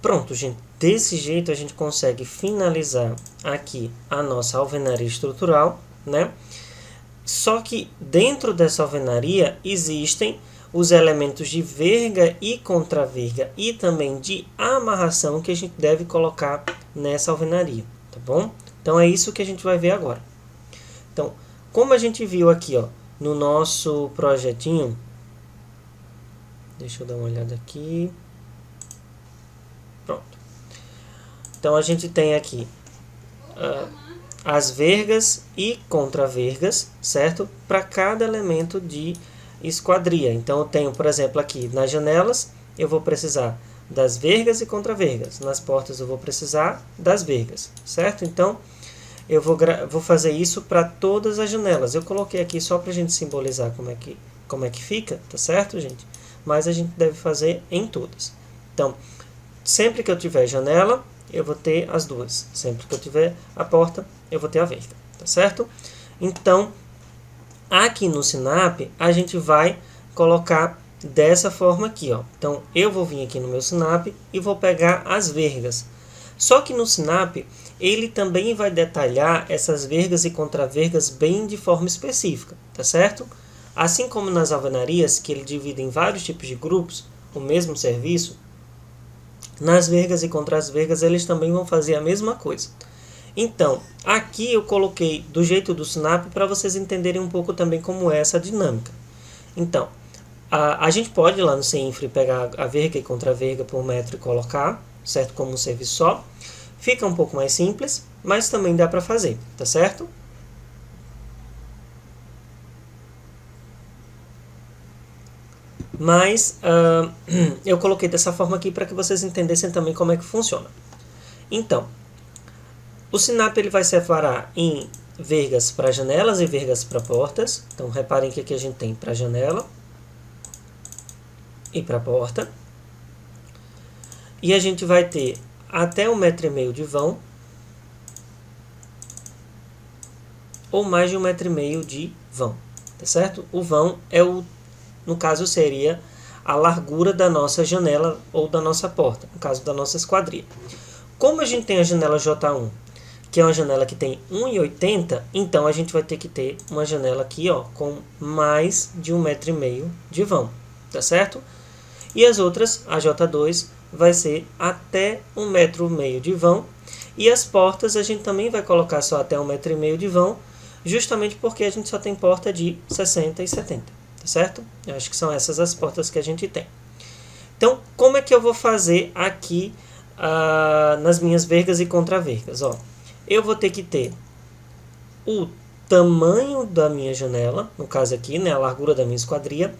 Pronto, gente. Desse jeito a gente consegue finalizar aqui a nossa alvenaria estrutural, né? Só que dentro dessa alvenaria existem os elementos de verga e contraverga e também de amarração que a gente deve colocar nessa alvenaria, tá bom? Então é isso que a gente vai ver agora. Então, como a gente viu aqui, ó, no nosso projetinho, deixa eu dar uma olhada aqui. Pronto. Então a gente tem aqui as vergas e contravergas, certo? Para cada elemento de esquadria. Então eu tenho, por exemplo, aqui nas janelas eu vou precisar das vergas e contravergas. Nas portas eu vou precisar das vergas, certo? Então eu vou fazer isso para todas as janelas. Eu coloquei aqui só para a gente simbolizar como é que fica, tá certo, gente? Mas a gente deve fazer em todas. Então, sempre que eu tiver janela, eu vou ter as duas. Sempre que eu tiver a porta, eu vou ter a verga, tá certo? Então, aqui no Sinap, a gente vai colocar dessa forma aqui, ó. Então, eu vou vir aqui no meu Sinap e vou pegar as vergas. Só que no Sinap, ele também vai detalhar essas vergas e contravergas bem de forma específica, tá certo? Assim como nas alvenarias, que ele divide em vários tipos de grupos, o mesmo serviço, nas vergas e contravergas eles também vão fazer a mesma coisa. Então, aqui eu coloquei do jeito do Sinap para vocês entenderem um pouco também como é essa dinâmica. Então, a gente pode ir lá no CINFRA pegar a verga e contraverga por metro e colocar, certo? Como um serviço só. Fica um pouco mais simples, mas também dá para fazer, tá certo? Mas eu coloquei dessa forma aqui para que vocês entendessem também como é que funciona. Então, o Sinap ele vai separar em vergas para janelas e vergas para portas. Então, reparem que aqui a gente tem para janela e para porta. E a gente vai ter até 1,5 m de vão ou mais de 1,5 m de vão, tá certo? O vão é no caso seria a largura da nossa janela ou da nossa porta, no caso da nossa esquadria. Como a gente tem a janela J1, que é uma janela que tem 1,80 m, então a gente vai ter que ter uma janela aqui, ó, com mais de 1,5 m de vão, tá certo? E as outras, a J2, vai ser até 1,5 m de vão. E as portas a gente também vai colocar só até 1,5 m de vão, justamente porque a gente só tem porta de 60 e 70. Certo? Eu acho que são essas as portas que a gente tem. Então, como é que eu vou fazer aqui nas minhas vergas e contravergas? Ó, eu vou ter que ter o tamanho da minha janela, no caso aqui, né, a largura da minha esquadria,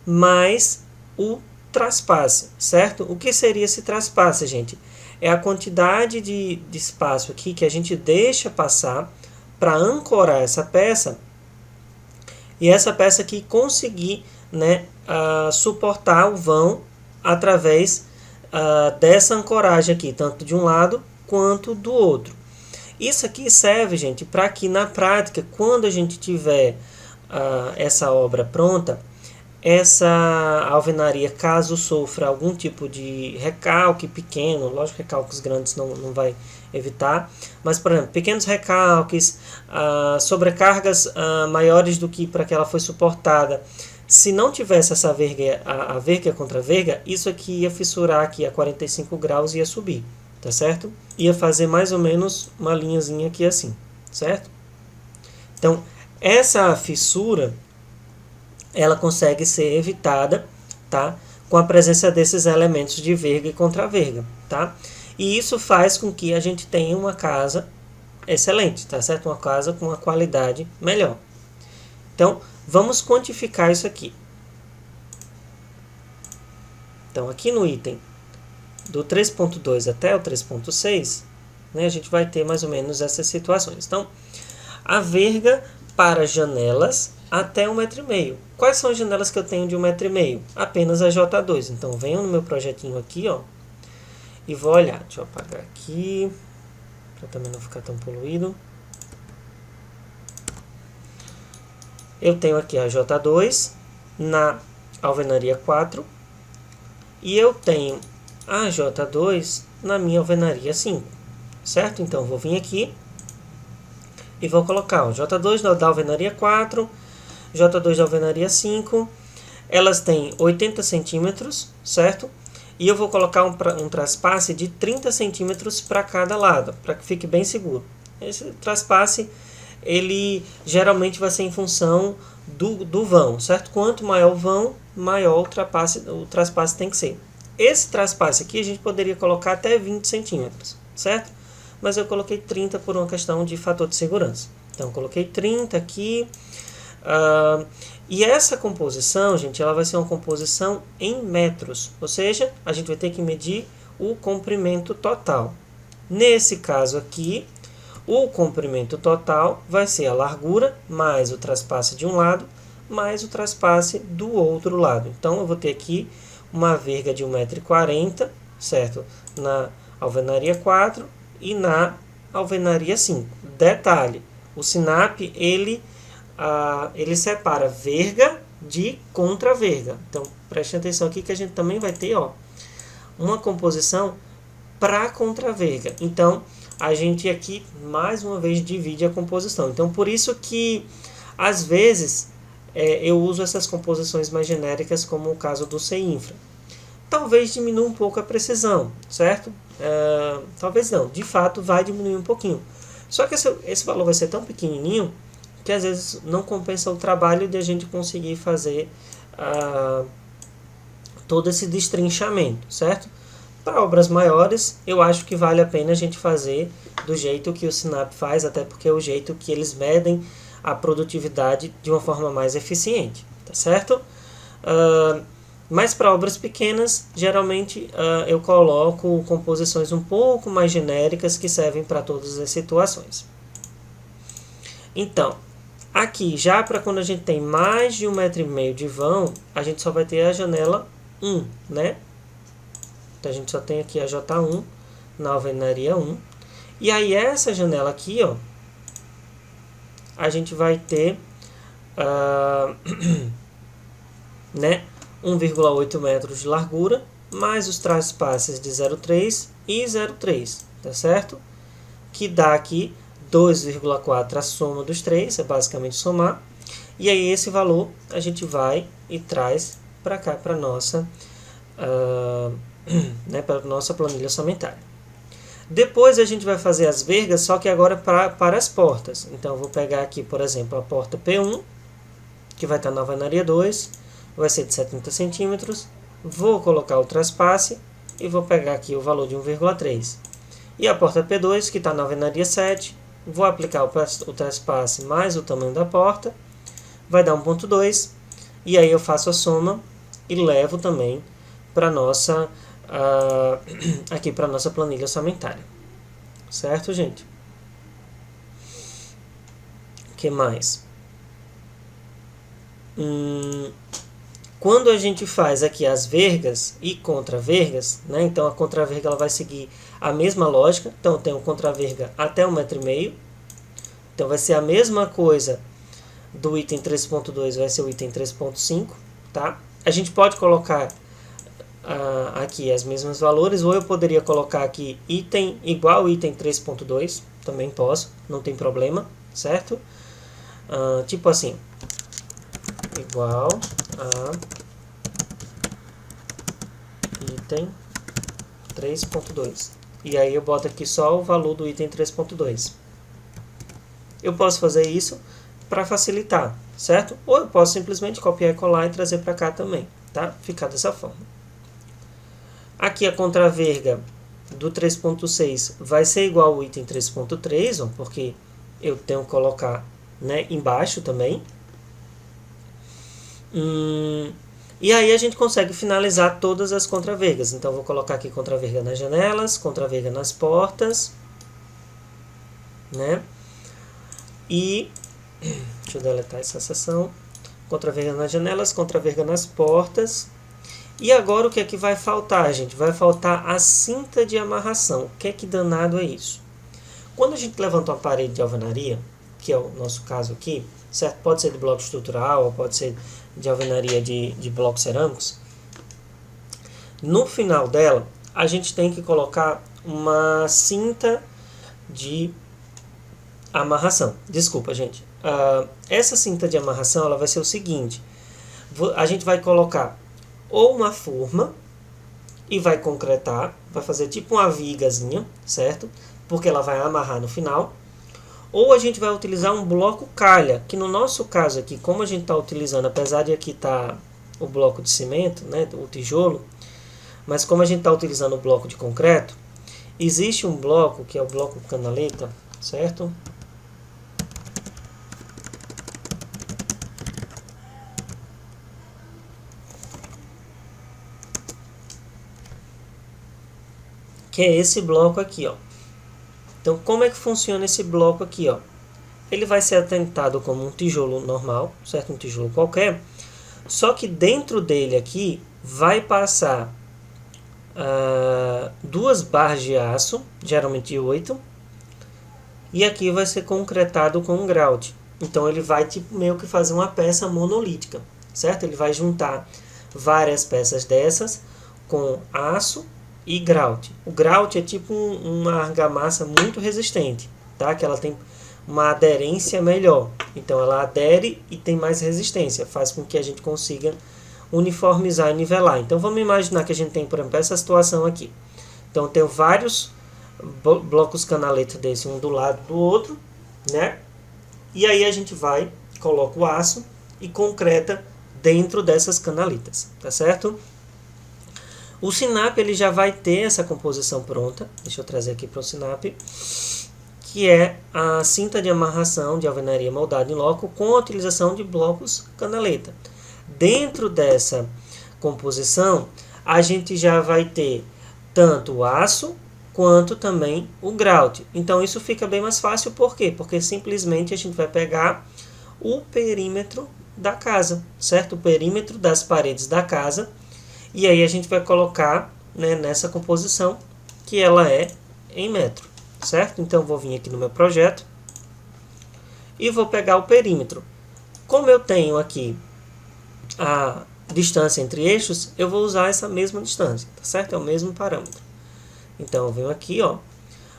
mais o traspasse, certo? O que seria esse traspasse, gente? É a quantidade de espaço aqui que a gente deixa passar para ancorar essa peça e essa peça aqui conseguir, né, suportar o vão através dessa ancoragem aqui, tanto de um lado quanto do outro. Isso aqui serve, gente, para que na prática, quando a gente tiver essa obra pronta, essa alvenaria, caso sofra algum tipo de recalque pequeno, lógico que recalques grandes não vai evitar, mas, por exemplo, pequenos recalques, sobrecargas maiores do que para que ela foi suportada, se não tivesse essa verga, a verga contra a verga, isso aqui ia fissurar aqui a 45 graus e ia subir, tá certo? Ia fazer mais ou menos uma linhazinha aqui assim, certo? Então, essa fissura ela consegue ser evitada, tá? Com a presença desses elementos de verga e contraverga, tá? E isso faz com que a gente tenha uma casa excelente, tá certo? Uma casa com uma qualidade melhor. Então, vamos quantificar isso aqui. Então, aqui no item do 3.2 até o 3.6, né, a gente vai ter mais ou menos essas situações. Então, a verga para janelas até 1,5 m. Quais são as janelas que eu tenho de 1,5 m? Apenas a J2. Então, venho no meu projetinho aqui, ó, e vou olhar. Deixa eu apagar aqui, para também não ficar tão poluído. Eu tenho aqui a J2 na alvenaria 4 e eu tenho a J2 na minha alvenaria 5, certo? Então, vou vir aqui e vou colocar o J2 da alvenaria 4, J2 da alvenaria 5, elas têm 80 centímetros, certo? E eu vou colocar um traspasse de 30 centímetros para cada lado, para que fique bem seguro. Esse traspasse, ele geralmente vai ser em função do vão, certo? Quanto maior o vão, maior o traspasse tem que ser. Esse traspasse aqui a gente poderia colocar até 20 centímetros, certo? Mas eu coloquei 30 por uma questão de fator de segurança. Então, eu coloquei 30 aqui. E essa composição, gente, ela vai ser uma composição em metros. Ou seja, a gente vai ter que medir o comprimento total. Nesse caso aqui, o comprimento total vai ser a largura mais o traspasse de um lado, mais o traspasse do outro lado. Então, eu vou ter aqui uma verga de 1,40 m, certo? Na alvenaria 4 e na alvenaria 5. Detalhe, o SINAP, ele separa verga de contraverga. Então, preste atenção aqui que a gente também vai ter uma composição para contraverga. Então, a gente aqui, mais uma vez, divide a composição. Então, por isso que, às vezes, eu uso essas composições mais genéricas, como o caso do C-Infra. Talvez diminua um pouco a precisão, certo? Talvez não, de fato vai diminuir um pouquinho. Só que esse valor vai ser tão pequenininho que às vezes não compensa o trabalho de a gente conseguir fazer todo esse destrinchamento, certo? Para obras maiores, eu acho que vale a pena a gente fazer do jeito que o SINAP faz, até porque é o jeito que eles medem a produtividade de uma forma mais eficiente, tá certo? Mas para obras pequenas, geralmente eu coloco composições um pouco mais genéricas que servem para todas as situações. Então, aqui já para quando a gente tem mais de 1,5 m de vão, a gente só vai ter a janela 1, né? Então a gente só tem aqui a J1 na alvenaria 1. E aí essa janela aqui, a gente vai ter né, 1,8 metros de largura, mais os traspasses de 0,3 e 0,3, tá certo? Que dá aqui 2,4 a soma dos três, é basicamente somar. E aí esse valor a gente vai e traz para cá, para nossa, para nossa planilha orçamentária. Depois a gente vai fazer as vergas, só que agora para as portas. Então eu vou pegar aqui, por exemplo, a porta P1, que vai estar na alvenaria 2, vai ser de 70 centímetros. Vou colocar o traspasse e vou pegar aqui o valor de 1,3. E a porta P2, que está na alvenaria 7, vou aplicar o traspasse mais o tamanho da porta, vai dar 1,2. E aí eu faço a soma e levo também para nossa aqui para nossa planilha orçamentária, certo, gente? O que mais? Quando a gente faz aqui as vergas e contravergas, né? Então a contraverga ela vai seguir a mesma lógica. Então eu tenho contraverga até 1,5 m. Então vai ser a mesma coisa do item 3.2, vai ser o item 3.5, tá? A gente pode colocar aqui as mesmas valores, ou eu poderia colocar aqui item igual item 3.2, também posso, não tem problema, certo? Tipo assim, igual a item 3.2. E aí eu boto aqui só o valor do item 3.2. Eu posso fazer isso para facilitar, certo? Ou eu posso simplesmente copiar e colar e trazer para cá também, tá? Ficar dessa forma. Aqui a contraverga do 3.6 vai ser igual ao item 3.3, porque eu tenho que colocar, né, embaixo também. E aí a gente consegue finalizar todas as contravergas. Então, vou colocar aqui contraverga nas janelas, contraverga nas portas, né? E, deixa eu deletar essa seção. Contraverga nas janelas, contraverga nas portas. E agora o que é que vai faltar, gente? Vai faltar a cinta de amarração. O que é que danado é isso? Quando a gente levanta uma parede de alvenaria, que é o nosso caso aqui, certo? Pode ser de bloco estrutural, ou pode ser de alvenaria de blocos cerâmicos. No final dela, a gente tem que colocar uma cinta de amarração. Desculpa, gente. Essa cinta de amarração ela vai ser o seguinte: a gente vai colocar ou uma forma e vai concretar, vai fazer tipo uma vigazinha, certo? Porque ela vai amarrar no final. Ou a gente vai utilizar um bloco calha, que no nosso caso aqui, como a gente está utilizando, apesar de aqui estar o bloco de cimento, né, o tijolo, mas como a gente está utilizando o bloco de concreto, existe um bloco que é o bloco canaleta, certo? Que é esse bloco aqui, ó. Então, como é que funciona esse bloco aqui, ó? Ele vai ser atentado como um tijolo normal, certo? Um tijolo qualquer. Só que dentro dele aqui vai passar duas barras de aço, geralmente 8. E aqui vai ser concretado com um grout. Então, ele vai tipo, meio que fazer uma peça monolítica, certo? Ele vai juntar várias peças dessas com aço e grout. O grout é tipo uma argamassa muito resistente, tá? Que ela tem uma aderência melhor. Então ela adere e tem mais resistência, faz com que a gente consiga uniformizar e nivelar. Então vamos imaginar que a gente tem, por exemplo, essa situação aqui. Então eu tenho vários blocos canaleta desse, um do lado do outro, né? E aí a gente vai, coloca o aço e concreta dentro dessas canaletas, tá certo? O Sinap ele já vai ter essa composição pronta. Deixa eu trazer aqui para o Sinap, que é a cinta de amarração de alvenaria moldada em loco com a utilização de blocos canaleta. Dentro dessa composição, a gente já vai ter tanto o aço quanto também o grout. Então isso fica bem mais fácil, por quê? Porque simplesmente a gente vai pegar o perímetro da casa, certo? O perímetro das paredes da casa. E aí a gente vai colocar, né, nessa composição, que ela é em metro, certo? Então, eu vou vir aqui no meu projeto e vou pegar o perímetro. Como eu tenho aqui a distância entre eixos, eu vou usar essa mesma distância, tá certo? É o mesmo parâmetro. Então, eu venho aqui, ó,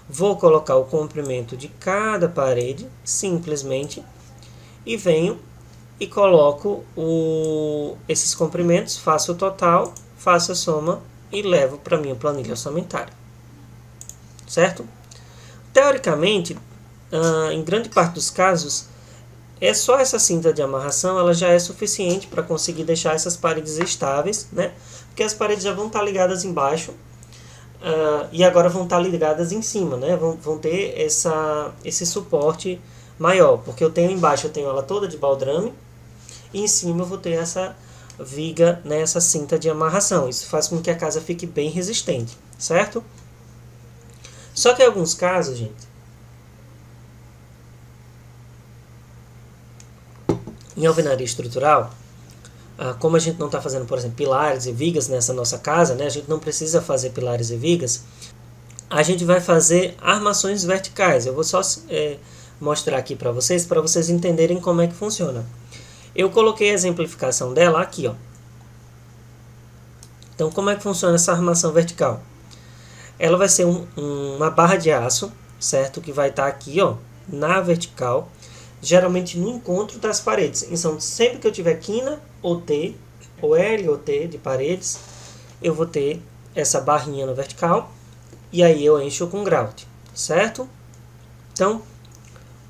vou colocar o comprimento de cada parede, simplesmente, e venho e coloco esses comprimentos, faço o total, faço a soma e levo para a minha planilha orçamentária. Certo? Teoricamente, em grande parte dos casos, é só essa cinta de amarração, ela já é suficiente para conseguir deixar essas paredes estáveis, né? Porque as paredes já vão estar ligadas embaixo e agora vão estar ligadas em cima, né? Vão ter esse suporte maior, porque eu tenho embaixo, eu tenho ela toda de baldrame, e em cima eu vou ter essa viga, né, essa cinta de amarração. Isso faz com que a casa fique bem resistente, certo? Só que em alguns casos, gente, em alvenaria estrutural, como a gente não está fazendo, por exemplo, pilares e vigas nessa nossa casa, né, a gente não precisa fazer pilares e vigas, a gente vai fazer armações verticais. Eu vou só mostrar aqui para vocês entenderem como é que funciona. Eu coloquei a exemplificação dela aqui, ó. Então, como é que funciona essa armação vertical? Ela vai ser uma barra de aço, certo? Que vai estar aqui, ó, na vertical, geralmente no encontro das paredes. Então, sempre que eu tiver quina ou T, ou L ou T de paredes, eu vou ter essa barrinha na vertical, e aí eu encho com grout, certo? Então,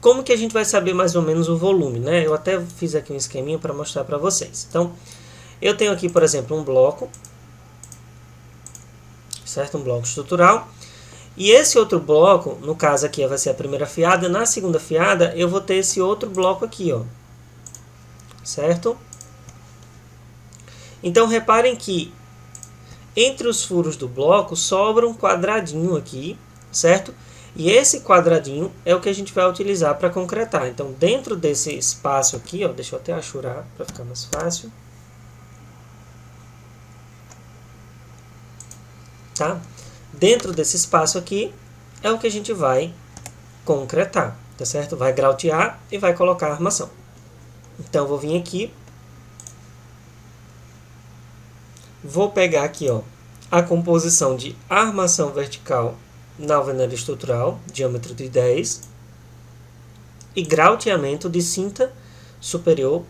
como que a gente vai saber mais ou menos o volume, né? Eu até fiz aqui um esqueminha para mostrar para vocês. Então, eu tenho aqui, por exemplo, um bloco, certo? Um bloco estrutural. E esse outro bloco, no caso aqui vai ser a primeira fiada. Na segunda fiada, eu vou ter esse outro bloco aqui, ó. Certo? Então, reparem que entre os furos do bloco sobra um quadradinho aqui, certo? E esse quadradinho é o que a gente vai utilizar para concretar. Então, dentro desse espaço aqui, ó, deixa eu até achurar para ficar mais fácil. Tá? Dentro desse espaço aqui é o que a gente vai concretar, tá certo? Vai grautear e vai colocar a armação. Então, eu vou vir aqui. Vou pegar aqui, ó, a composição de armação vertical na alvenaria estrutural, diâmetro de 10, e grauteamento de cinta superior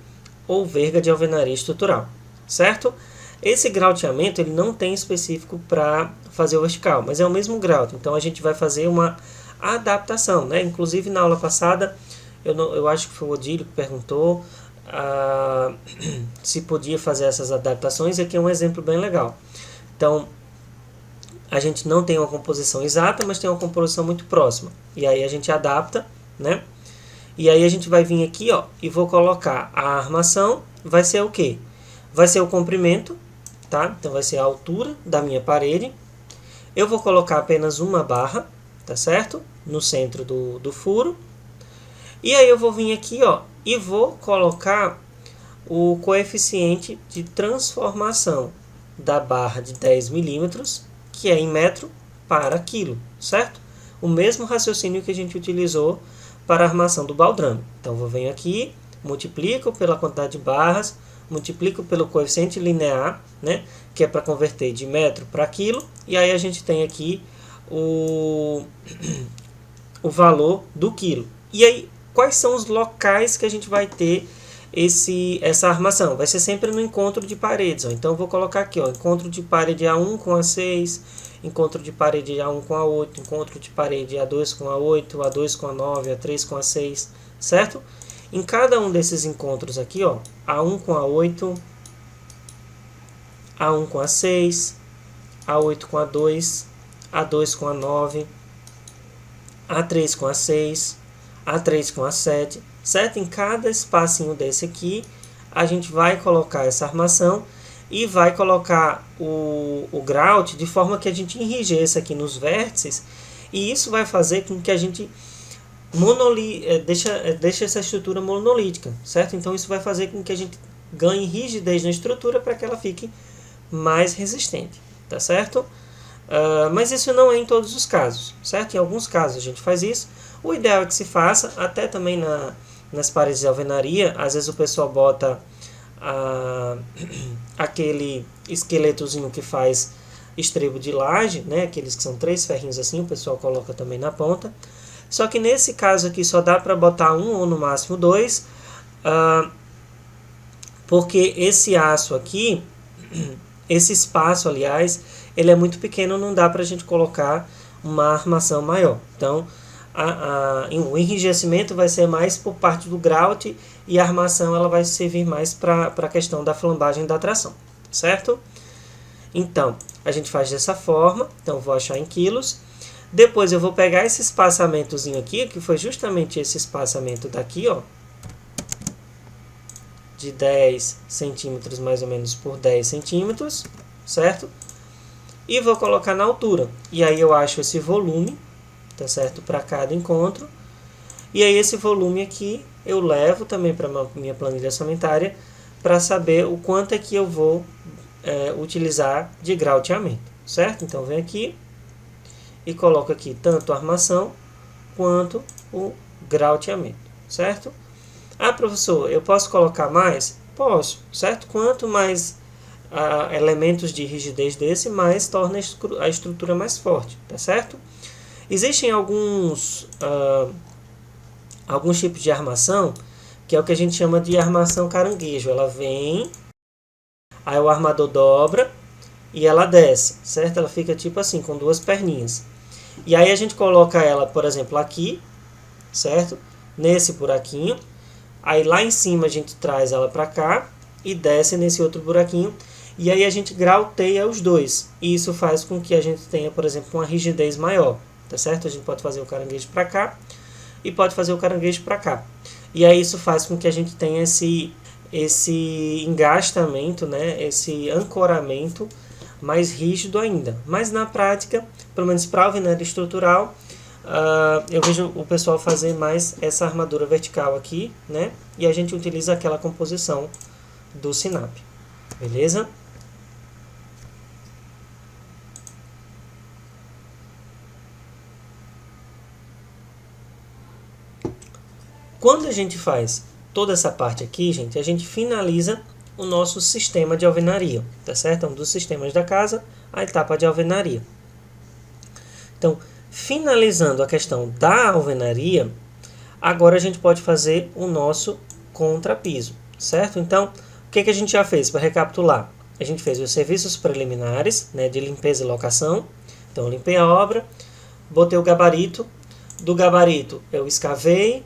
ou verga de alvenaria estrutural, certo? Esse grauteamento ele não tem específico para fazer o vertical, mas é o mesmo grout, então a gente vai fazer uma adaptação, né? Inclusive na aula passada, eu acho que foi o Odílio que perguntou se podia fazer essas adaptações, e aqui é um exemplo bem legal. Então, a gente não tem uma composição exata, mas tem uma composição muito próxima, e aí a gente adapta, né? E aí a gente vai vir aqui, ó, e vou colocar a armação, vai ser o quê? Vai ser o comprimento, tá? Então vai ser a altura da minha parede. Eu vou colocar apenas uma barra, tá certo? No centro do furo. E aí eu vou vir aqui, ó, e vou colocar o coeficiente de transformação da barra de 10 milímetros, que é em metro para quilo, certo? O mesmo raciocínio que a gente utilizou para a armação do baldrame. Então, eu venho aqui, multiplico pela quantidade de barras, multiplico pelo coeficiente linear, né, que é para converter de metro para quilo, e aí a gente tem aqui o valor do quilo. E aí, quais são os locais que a gente vai ter essa armação? Vai ser sempre no encontro de paredes. Ó. Então, eu vou colocar aqui, ó, encontro de parede A1 com A6, encontro de parede A1 com A8, encontro de parede A2 com A8, A2 com A9, A3 com A6, certo? Em cada um desses encontros aqui, ó, A1 com A8, A1 com A6, A8 com A2, A2 com A9, A3 com A6, A3 com A7, certo? Em cada espacinho desse aqui, a gente vai colocar essa armação e vai colocar o grout de forma que a gente enrijeça aqui nos vértices, e isso vai fazer com que a gente deixe essa estrutura monolítica, certo? Então isso vai fazer com que a gente ganhe rigidez na estrutura para que ela fique mais resistente, tá certo? Mas isso não é em todos os casos, certo? Em alguns casos a gente faz isso. O ideal é que se faça, até também nas paredes de alvenaria, às vezes o pessoal bota aquele esqueletozinho que faz estrebo de laje, né? Aqueles que são 3 ferrinhos assim, o pessoal coloca também na ponta. Só que nesse caso aqui só dá para botar 1 ou no máximo 2, porque esse aço aqui, esse espaço, aliás, ele é muito pequeno, não dá para a gente colocar uma armação maior. Então, o enrijecimento vai ser mais por parte do grout, e a armação ela vai servir mais para a questão da flambagem da tração, certo? Então, a gente faz dessa forma. Então, vou achar em quilos. Depois eu vou pegar esse espaçamentozinho aqui, que foi justamente esse espaçamento daqui, ó, de 10 centímetros mais ou menos por 10 centímetros, certo? E vou colocar na altura. E aí eu acho esse volume, tá certo? Para cada encontro. E aí esse volume aqui eu levo também para a minha planilha orçamentária para saber o quanto é que eu vou utilizar de grauteamento, certo? Então venho aqui e coloco aqui tanto a armação quanto o grauteamento, certo? Ah, professor, eu posso colocar mais? Posso, certo? Quanto mais elementos de rigidez desse, mais torna a estrutura mais forte, tá certo? Existem alguns tipos de armação, que é o que a gente chama de armação caranguejo. Ela vem, aí o armador dobra e ela desce, certo? Ela fica tipo assim, com 2 perninhas. E aí a gente coloca ela, por exemplo, aqui, certo? Nesse buraquinho. Aí lá em cima a gente traz ela para cá e desce nesse outro buraquinho. E aí a gente grauteia os dois. E isso faz com que a gente tenha, por exemplo, uma rigidez maior, tá certo? A gente pode fazer o caranguejo para cá e pode fazer o caranguejo para cá. E aí isso faz com que a gente tenha esse engastamento, né? Esse ancoramento mais rígido ainda. Mas na prática, pelo menos para a alvenaria estrutural, eu vejo o pessoal fazer mais essa armadura vertical aqui, né? E a gente utiliza aquela composição do SINAP. Beleza? Quando a gente faz toda essa parte aqui, gente, a gente finaliza o nosso sistema de alvenaria, tá certo? É um dos sistemas da casa, a etapa de alvenaria. Então, finalizando a questão da alvenaria, agora a gente pode fazer o nosso contrapiso, certo? Então, o que a gente já fez para recapitular? A gente fez os serviços preliminares, né, de limpeza e locação. Então, eu limpei a obra, botei o gabarito. Do gabarito, eu escavei,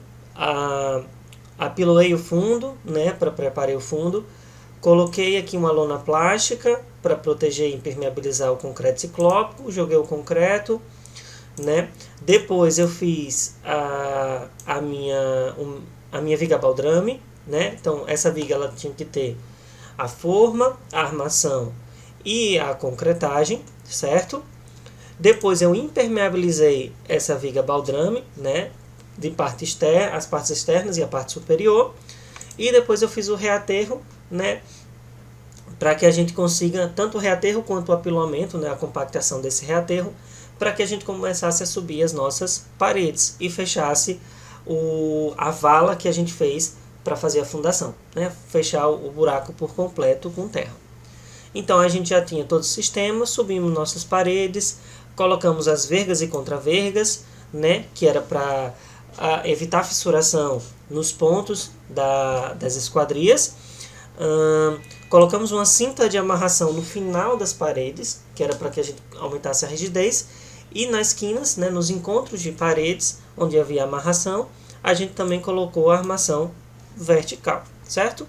apiloei o fundo, né, para preparar o fundo. Coloquei aqui uma lona plástica para proteger e impermeabilizar o concreto ciclópico. Joguei o concreto, né? Depois eu fiz a minha viga baldrame, né? Então essa viga ela tinha que ter a forma, a armação e a concretagem, certo? Depois eu impermeabilizei essa viga baldrame, né? De parte externa, as partes externas e a parte superior. E depois eu fiz o reaterro, né? Para que a gente consiga tanto o reaterro quanto o apilamento, né? A compactação desse reaterro, para que a gente começasse a subir as nossas paredes e fechasse a vala que a gente fez para fazer a fundação, né? Fechar o buraco por completo com terra. Então a gente já tinha todo o sistema, subimos nossas paredes, colocamos as vergas e contravergas, né? Que era para evitar fissuração nos pontos das esquadrias. Colocamos uma cinta de amarração no final das paredes, que era para que a gente aumentasse a rigidez, e nas esquinas, né, nos encontros de paredes onde havia amarração, a gente também colocou a armação vertical, certo?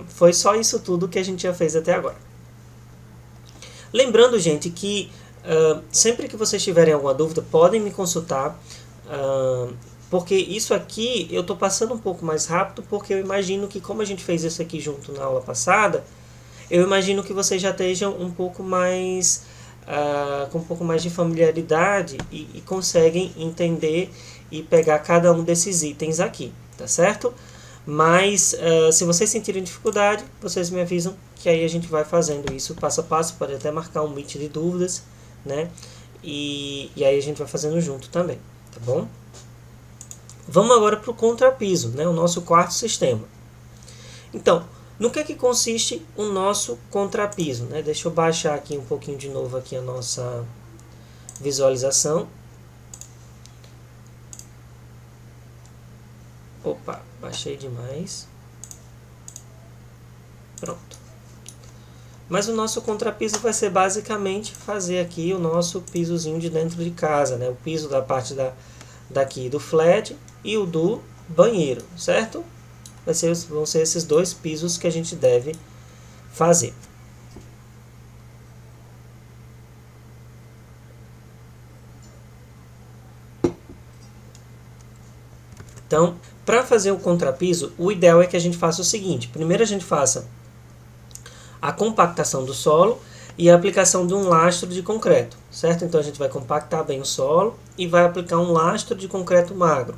Foi só isso tudo que a gente já fez até agora. Lembrando, gente, que sempre que vocês tiverem alguma dúvida, podem me consultar, porque isso aqui eu estou passando um pouco mais rápido, porque eu imagino que, como a gente fez isso aqui junto na aula passada, eu imagino que vocês já estejam um pouco mais, com um pouco mais de familiaridade e conseguem entender e pegar cada um desses itens aqui, tá certo? Mas se vocês sentirem dificuldade, vocês me avisam que aí a gente vai fazendo isso passo a passo, pode até marcar um meet de dúvidas, né? E aí a gente vai fazendo junto também, tá bom? Vamos agora para o contrapiso, né? O nosso quarto sistema. Então, no que consiste o nosso contrapiso, né? Deixa eu baixar aqui um pouquinho de novo aqui a nossa visualização. Opa, baixei demais. Pronto. Mas o nosso contrapiso vai ser basicamente fazer aqui o nosso pisozinho de dentro de casa, né? O piso da parte daqui do flat e o do banheiro, certo? Vão ser esses dois pisos que a gente deve fazer. Então, para fazer o contrapiso, o ideal é que a gente faça o seguinte. Primeiro a gente faça a compactação do solo e a aplicação de um lastro de concreto, certo? Então a gente vai compactar bem o solo e vai aplicar um lastro de concreto magro.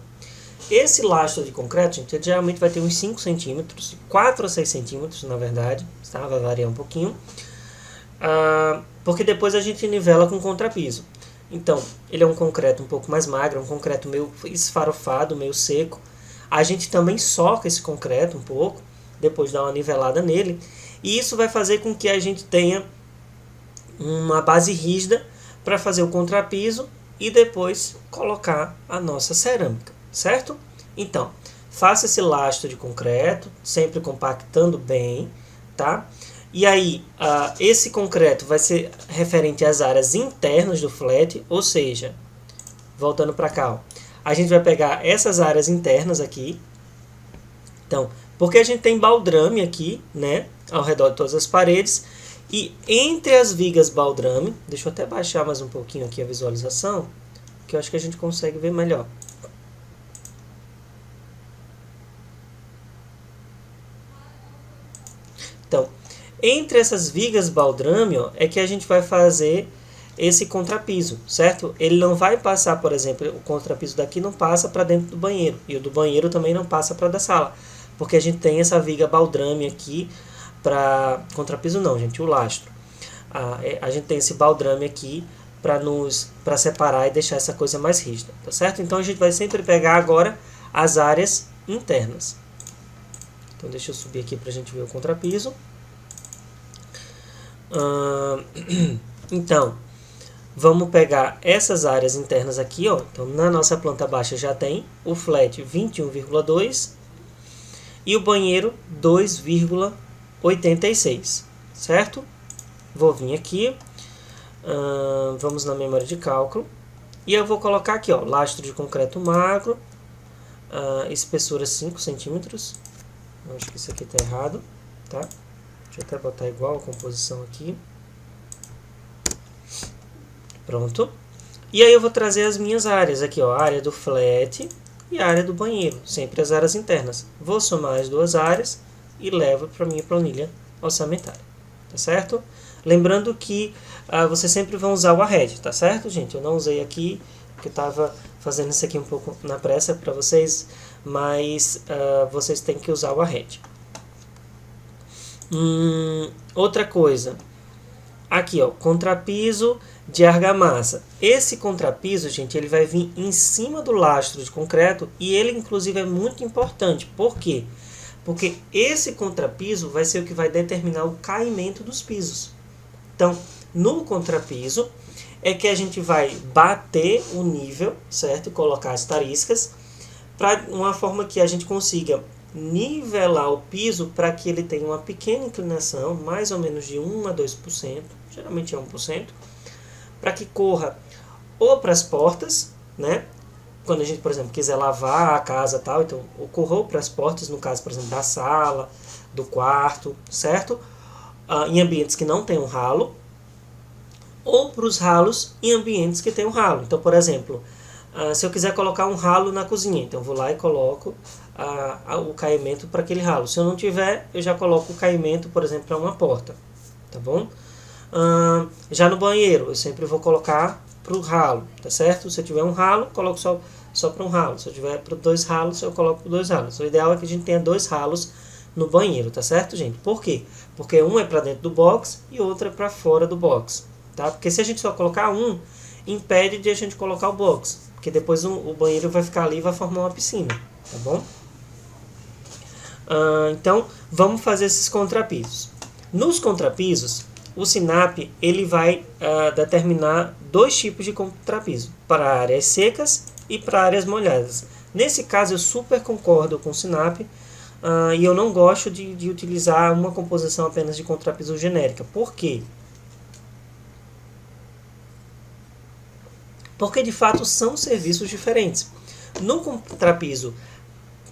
Esse lastro de concreto, gente, geralmente vai ter uns 5 centímetros, 4 a 6 centímetros na verdade, tá? Vai variar um pouquinho, porque depois a gente nivela com o contrapiso. Então, ele é um concreto um pouco mais magro, um concreto meio esfarofado, meio seco. A gente também soca esse concreto um pouco, depois dá uma nivelada nele, e isso vai fazer com que a gente tenha uma base rígida para fazer o contrapiso e depois colocar a nossa cerâmica, certo? Então, faça esse lastro de concreto, sempre compactando bem, tá? E aí, esse concreto vai ser referente às áreas internas do flat, ou seja, voltando para cá, ó, a gente vai pegar essas áreas internas aqui. Então, porque a gente tem baldrame aqui, né, ao redor de todas as paredes, e entre as vigas baldrame, deixa eu até baixar mais um pouquinho aqui a visualização, que eu acho que a gente consegue ver melhor. Então, entre essas vigas baldrame, ó, é que a gente vai fazer esse contrapiso, certo? Ele não vai passar, por exemplo, o contrapiso daqui não passa para dentro do banheiro, e o do banheiro também não passa para da sala, porque a gente tem essa viga baldrame aqui para contrapiso não, gente, o lastro. A gente tem esse baldrame aqui para separar e deixar essa coisa mais rígida, tá certo? Então a gente vai sempre pegar agora as áreas internas. Então deixa eu subir aqui para a gente ver o contrapiso. Então, vamos pegar essas áreas internas aqui, ó. Então, na nossa planta baixa já tem o flat 21,2 e o banheiro 2,86, certo? Vou vir aqui, vamos na memória de cálculo, e eu vou colocar aqui, ó, lastro de concreto magro, espessura 5 centímetros. Acho que isso aqui está errado, tá? Deixa eu até botar igual a composição aqui. Pronto. E aí eu vou trazer as minhas áreas aqui, ó, a área do flat e a área do banheiro, sempre as áreas internas. Vou somar as duas áreas e levo para a minha planilha orçamentária, tá certo? Lembrando que vocês sempre vão usar o arred, tá certo, gente? Eu não usei aqui, porque eu estava fazendo isso aqui um pouco na pressa para vocês, mas vocês têm que usar o arred. Outra coisa, aqui, ó, contrapiso de argamassa. Esse contrapiso, gente, ele vai vir em cima do lastro de concreto e ele, inclusive, é muito importante. Por quê? Porque esse contrapiso vai ser o que vai determinar o caimento dos pisos. Então, no contrapiso é que a gente vai bater o nível, certo? Colocar as tariscas para uma forma que a gente consiga nivelar o piso para que ele tenha uma pequena inclinação, mais ou menos de 1 a 2%, geralmente é 1%, para que corra ou para as portas, né? Quando a gente, por exemplo, quiser lavar a casa tal, então corrou para as portas, no caso, por exemplo, da sala, do quarto, certo? Em ambientes que não tem um ralo, ou para os ralos em ambientes que tem um ralo. Então, por exemplo, se eu quiser colocar um ralo na cozinha, então eu vou lá e coloco o caimento para aquele ralo. Se eu não tiver, eu já coloco o caimento, por exemplo, para uma porta, tá bom? Já no banheiro, eu sempre vou colocar para o ralo, tá certo? Se eu tiver um ralo, coloco só para um ralo. Se eu tiver para 2 ralos, eu coloco para 2 ralos. O ideal é que a gente tenha 2 ralos no banheiro, tá certo, gente? Por quê? Porque um é para dentro do box e outro é para fora do box, tá? Porque se a gente só colocar um, impede de a gente colocar o box, porque depois o banheiro vai ficar ali e vai formar uma piscina, tá bom? Então, vamos fazer esses contrapisos. Nos contrapisos, o SINAP ele vai determinar 2 tipos de contrapiso, para áreas secas e para áreas molhadas. Nesse caso, eu super concordo com o SINAP e eu não gosto de utilizar uma composição apenas de contrapiso genérica. Por quê? Porque de fato são serviços diferentes. No contrapiso,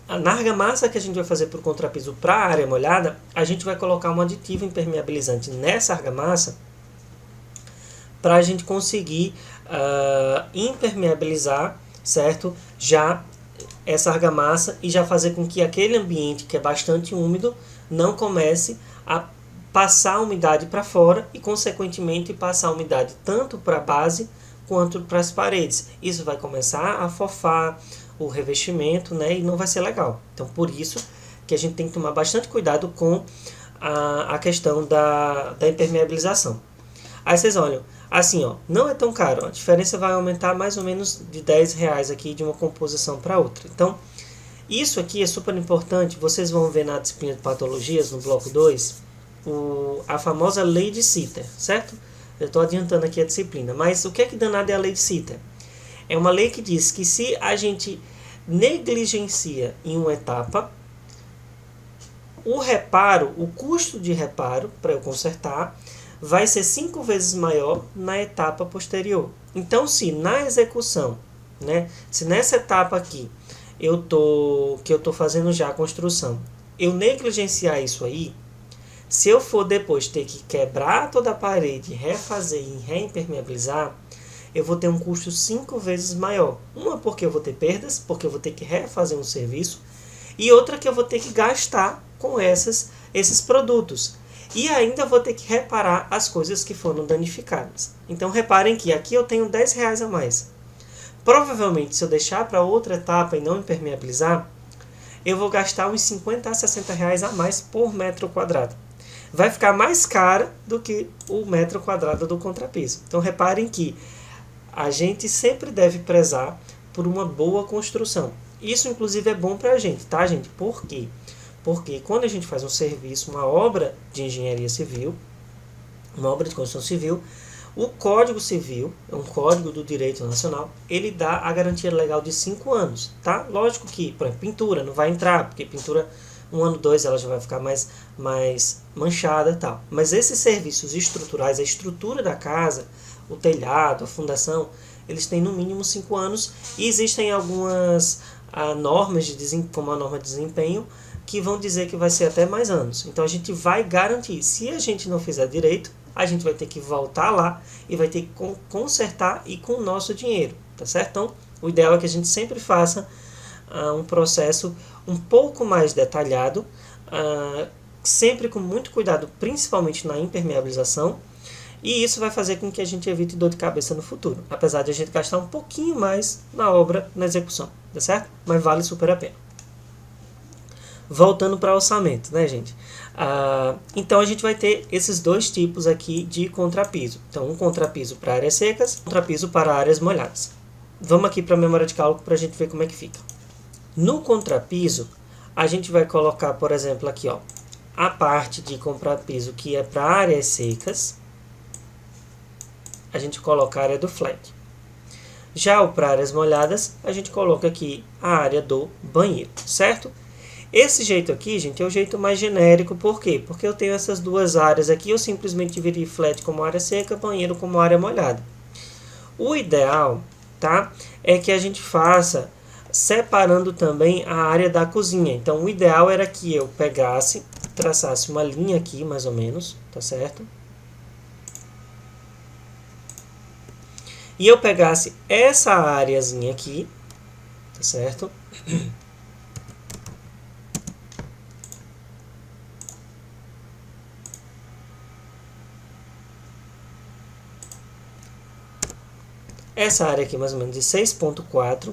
na argamassa que a gente vai fazer para o contrapiso para a área molhada, a gente vai colocar um aditivo impermeabilizante nessa argamassa para a gente conseguir impermeabilizar, certo? Já essa argamassa e já fazer com que aquele ambiente que é bastante úmido não comece a passar a umidade para fora e, consequentemente, passar a umidade tanto para a base quanto para as paredes. Isso vai começar a fofar o revestimento, né, e não vai ser legal. Então, por isso que a gente tem que tomar bastante cuidado com a questão da impermeabilização. Aí vocês olham, assim, ó, não é tão caro, a diferença vai aumentar mais ou menos de R$10 aqui de uma composição para outra. Então, isso aqui é super importante, vocês vão ver na disciplina de patologias, no bloco 2, a famosa lei de Sitter, certo? Eu estou adiantando aqui a disciplina, mas o que é que danado é a lei de Sitter? É uma lei que diz que se a gente negligencia em uma etapa, o reparo, o custo de reparo para eu consertar, vai ser 5 vezes maior na etapa posterior. Então, se na execução, né, se nessa etapa aqui que eu tô fazendo já a construção, eu negligenciar isso aí, se eu for depois ter que quebrar toda a parede, refazer e reimpermeabilizar, eu vou ter um custo 5 vezes maior. Uma porque eu vou ter perdas, porque eu vou ter que refazer um serviço, e outra que eu vou ter que gastar com esses produtos. E ainda vou ter que reparar as coisas que foram danificadas. Então reparem que aqui eu tenho R$10 a mais. Provavelmente, se eu deixar para outra etapa e não impermeabilizar, eu vou gastar uns R$50 a R$60 a mais por metro quadrado. Vai ficar mais cara do que o metro quadrado do contrapiso. Então reparem que a gente sempre deve prezar por uma boa construção. Isso inclusive é bom para a gente, tá, gente? Por quê? Porque quando a gente faz um serviço, uma obra de engenharia civil, uma obra de construção civil, o Código Civil, é um código do direito nacional, ele dá a garantia legal de 5 anos, tá? Lógico que, por exemplo, pintura não vai entrar, porque pintura, 1 ano, 2, ela já vai ficar mais manchada e tal. Mas esses serviços estruturais, a estrutura da casa, o telhado, a fundação, eles têm no mínimo 5 anos e existem algumas normas, como a norma de desempenho, que vão dizer que vai ser até mais anos. Então a gente vai garantir. Se a gente não fizer direito, a gente vai ter que voltar lá e vai ter que consertar e com o nosso dinheiro, tá certo? Então, o ideal é que a gente sempre faça um processo um pouco mais detalhado, sempre com muito cuidado, principalmente na impermeabilização, e isso vai fazer com que a gente evite dor de cabeça no futuro, apesar de a gente gastar um pouquinho mais na obra, na execução, tá certo? Mas vale super a pena. Voltando para orçamento, né, gente? Então a gente vai ter esses dois tipos aqui de contrapiso. Então, um contrapiso para áreas secas, um contrapiso para áreas molhadas. Vamos aqui para a memória de cálculo para a gente ver como é que fica. No contrapiso, a gente vai colocar, por exemplo, aqui, ó, a parte de contrapiso que é para áreas secas, a gente coloca a área do flat. Já o para áreas molhadas, a gente coloca aqui a área do banheiro, certo? Esse jeito aqui, gente, é o jeito mais genérico. Por quê? Porque eu tenho essas duas áreas aqui, eu simplesmente dividir flat como área seca, banheiro como área molhada. O ideal, tá, é que a gente faça separando também a área da cozinha. Então, o ideal era que eu pegasse, traçasse uma linha aqui, mais ou menos, tá certo? E eu pegasse essa areazinha aqui, tá certo? Essa área aqui mais ou menos de 6.4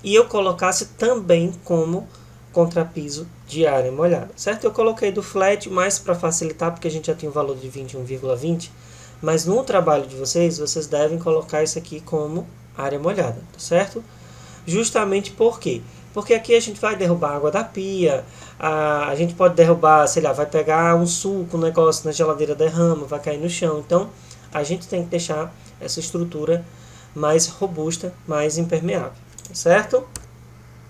e eu colocasse também como contrapiso de área molhada, certo? Eu coloquei do flat mais para facilitar, porque a gente já tem um valor de 21,20, mas no trabalho de vocês, vocês devem colocar isso aqui como área molhada, tá certo? Justamente por quê? Porque aqui a gente vai derrubar a água da pia, a gente pode derrubar, sei lá, vai pegar um suco, um negócio na geladeira, derrama, vai cair no chão. Então, a gente tem que deixar essa estrutura mais robusta, mais impermeável, certo?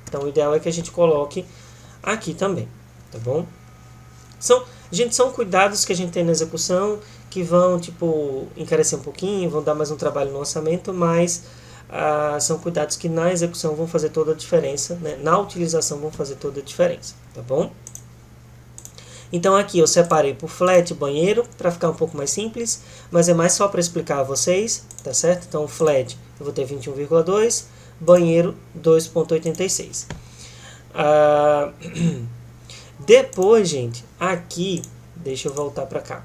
Então, o ideal é que a gente coloque aqui também, tá bom? São cuidados que a gente tem na execução que vão, tipo, encarecer um pouquinho, vão dar mais um trabalho no orçamento, mas são cuidados que na execução vão fazer toda a diferença, né? Na utilização vão fazer toda a diferença, tá bom? Então aqui eu separei por flat banheiro, para ficar um pouco mais simples, mas é mais só para explicar a vocês, tá certo? Então flat eu vou ter 21,2, banheiro 2,86. Depois, gente, aqui, deixa eu voltar para cá.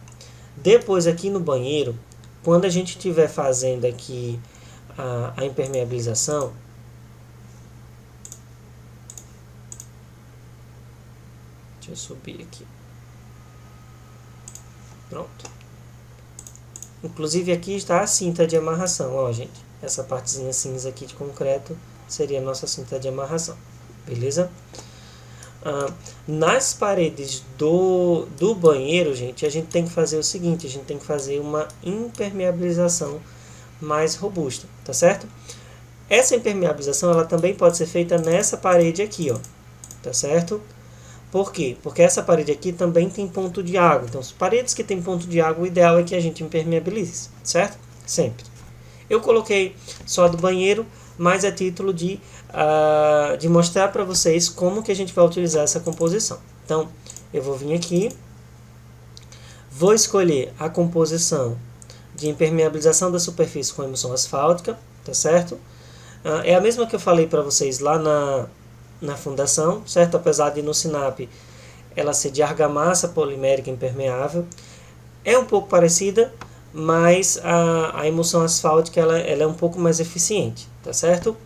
Depois aqui no banheiro, quando a gente estiver fazendo aqui a impermeabilização, deixa eu subir aqui. Pronto. Inclusive aqui está a cinta de amarração, ó, gente. Essa partezinha cinza aqui de concreto seria a nossa cinta de amarração, beleza? Nas paredes do banheiro, gente, a gente tem que fazer o seguinte, a gente tem que fazer uma impermeabilização mais robusta, tá certo? Essa impermeabilização, ela também pode ser feita nessa parede aqui, ó, tá certo? Por quê? Porque essa parede aqui também tem ponto de água. Então, as paredes que tem ponto de água, o ideal é que a gente impermeabilize, certo? Sempre. Eu coloquei só do banheiro, mas é título de mostrar para vocês como que a gente vai utilizar essa composição. Então, eu vou vir aqui, vou escolher a composição de impermeabilização da superfície com emulsão asfáltica, tá certo? É a mesma que eu falei para vocês lá na fundação, certo? Apesar de no Sinap ela ser de argamassa polimérica impermeável, é um pouco parecida, mas a emulsão asfáltica ela é um pouco mais eficiente, tá certo?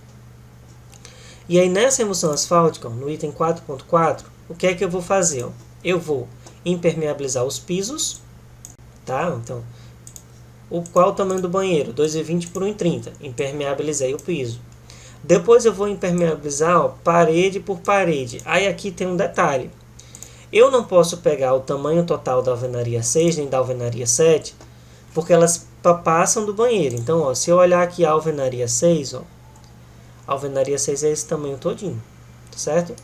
E aí nessa emulsão asfáltica, no item 4.4, o que é que eu vou fazer? Eu vou impermeabilizar os pisos, tá? Então, qual o tamanho do banheiro? 2,20 por 1,30. Impermeabilizei o piso. Depois eu vou impermeabilizar, ó, parede por parede. Aí aqui tem um detalhe. Eu não posso pegar o tamanho total da alvenaria 6 nem da alvenaria 7, porque elas passam do banheiro. Então, ó, se eu olhar aqui a alvenaria 6, ó, a alvenaria 6 é esse tamanho todinho, certo?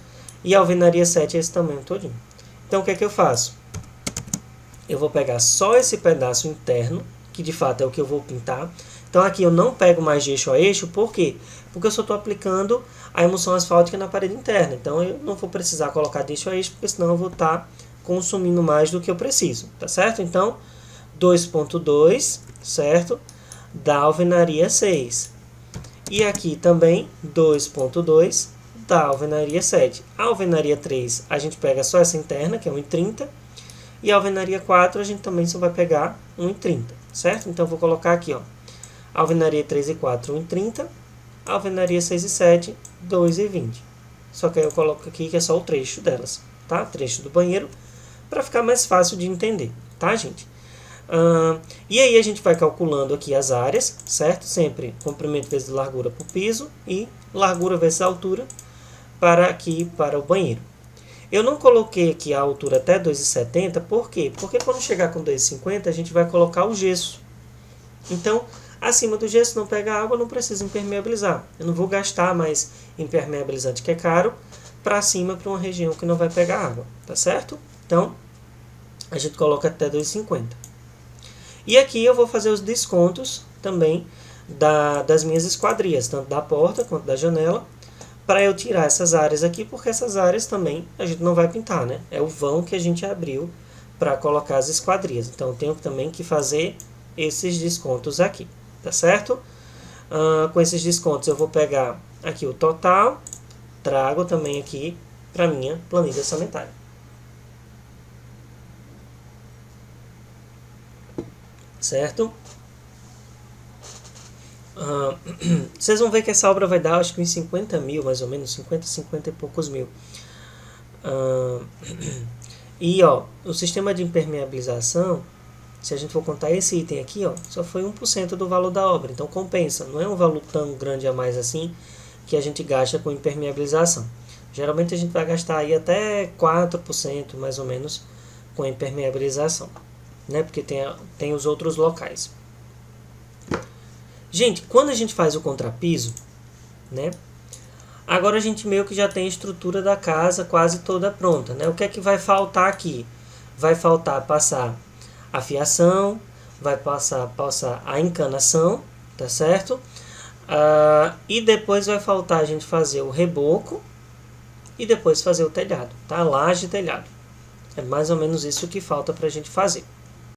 E a alvenaria 7 é esse tamanho todinho. Então, o que é que eu faço? Eu vou pegar só esse pedaço interno, que de fato é o que eu vou pintar. Então, aqui eu não pego mais de eixo a eixo, por quê? Porque eu só estou aplicando a emulsão asfáltica na parede interna. Então, eu não vou precisar colocar de eixo a eixo, porque senão eu vou estar consumindo mais do que eu preciso, tá certo? Então, 2.2, certo? Da alvenaria 6. E aqui também 2.2 da alvenaria 7. A alvenaria 3 a gente pega só essa interna, que é 1,30. E a alvenaria 4 a gente também só vai pegar 1,30, certo? Então eu vou colocar aqui, ó, alvenaria 3 e 4, 1,30. Alvenaria 6 e 7, 2,20. Só que aí eu coloco aqui que é só o trecho delas, tá? Trecho do banheiro, para ficar mais fácil de entender, tá, gente? E aí a gente vai calculando aqui as áreas, certo? Sempre comprimento vezes largura por piso e largura vezes altura para o banheiro. Eu não coloquei aqui a altura até 2,70, por quê? Porque quando chegar com 2,50 a gente vai colocar o gesso. Então, acima do gesso não pega água, não precisa impermeabilizar. Eu não vou gastar mais impermeabilizante, que é caro, para cima, para uma região que não vai pegar água, tá certo? Então, a gente coloca até 2,50. E aqui eu vou fazer os descontos também das minhas esquadrias, tanto da porta quanto da janela, para eu tirar essas áreas aqui, porque essas áreas também a gente não vai pintar, né? É o vão que a gente abriu para colocar as esquadrias. Então, eu tenho também que fazer esses descontos aqui, tá certo? Com esses descontos eu vou pegar aqui o total, trago também aqui para minha planilha orçamentária. Certo? Vocês vão ver que essa obra vai dar, acho que uns 50 mil, mais ou menos, 50 e poucos mil. E ó, o sistema de impermeabilização, se a gente for contar esse item aqui, ó, só foi 1% do valor da obra. Então compensa, não é um valor tão grande a mais assim que a gente gasta com impermeabilização. Geralmente a gente vai gastar aí até 4% mais ou menos com impermeabilização, né? Porque tem os outros locais. Gente, quando a gente faz o contrapiso, né? Agora a gente meio que já tem a estrutura da casa quase toda pronta, né? O que é que vai faltar aqui? Vai faltar passar a fiação, vai passar a encanação, tá certo? E depois vai faltar a gente fazer o reboco e depois fazer o telhado, tá? Laje e telhado. É mais ou menos isso que falta para a gente fazer.